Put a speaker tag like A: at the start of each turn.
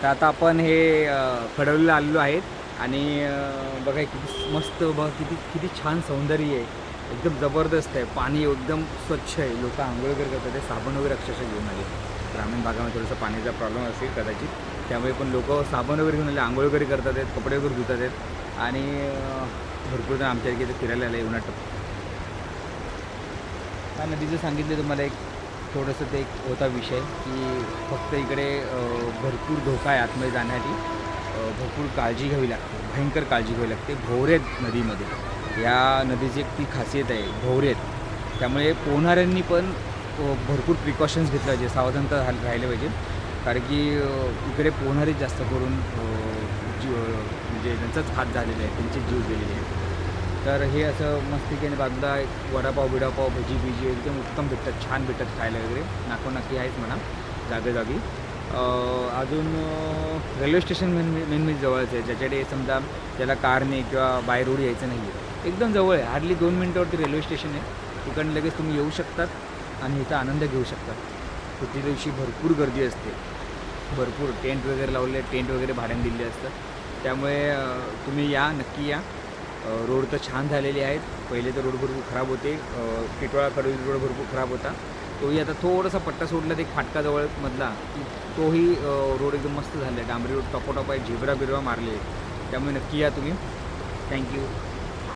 A: तर आता आपण हे कडवलीला आलेलो आहेत आणि बघा किती मस्त, बघा किती किती छान सौंदर्य आहे, एकदम जबरदस्त आहे. पाणी एकदम स्वच्छ आहे. लोक आंघोळ वगैरे करतात, ते साबण वगैरे अक्षरशः घेऊन आले. ग्रामीण भागामध्ये थोडंसं पाण्याचा प्रॉब्लेम असेल कदाचित, त्यामुळे पण लोक साबण वगैरे घेऊन आले, आंघोळ वगैरे करतात आहेत, कपडे वगैरे धुतात आहेत आणि भरपूर जण आमच्या इथे फिरायला आले उन्हात. हा नदीचं सांगितलं तुम्हाला एक थोडंसं ते एक होता विषय की फक्त इकडे भरपूर धोका आहे आतमध्ये जाण्यासाठी. भरपूर काळजी घ्यावी लागते, भयंकर काळजी घ्यावी लागते. भोवरे आहेत नदीमध्ये, या नदीची एक ती खासियत आहे, भोवरे आहेत. त्यामुळे पोहणाऱ्यांनी पण भरपूर प्रिकॉशन्स घेतले पाहिजे, सावधानता राहिले पाहिजे. कारण की इकडे पोहणारेच जास्त करून जीव म्हणजे त्यांचाच हात झालेला आहे, त्यांचे जीव गेलेले आहेत. तर हे असं मस्तपैकी बाजूला वडापाव बिडापाव भजी बिजी एकदम उत्तम भेटतात, छान भेटतात खायला वगैरे, नाकोनाकी आहेच म्हणा जागोजागी. अजून रेल्वे स्टेशन मेन म्हणजे जवळच आहे, ज्याच्याकडे समजा त्याला कारने किंवा बाय रोड यायचं नाही आहे, एकदम जवळ आहे. हार्डली 2 मिनटावरती रेल्वे स्टेशन आहे. तिकडून लगेच तुम्ही येऊ शकतात आणि ह्याचा आनंद घेऊ शकतात. सुट्टी दिवशी भरपूर गर्दी असते, भरपूर टेंट वगैरे लावले, टेंट वगैरे भाड्याने दिले असतात. त्यामुळे तुम्ही या, नक्की या. रोड तर छान झालेले आहेत. पहिले तर रोड भरपूर खराब होते, टिटवाळा कडोली रोड भरपूर खराब होता. तोही आता थोडासा पट्टा सोडला एक फाटकाजवळ मधला की तोही रोड एकदम मस्त झाला आहे, डांबरी रोड टॉपोटॉप आहे, झेब्रा बिब्रा मारले. त्यामुळे नक्की या तुम्ही. थँक्यू.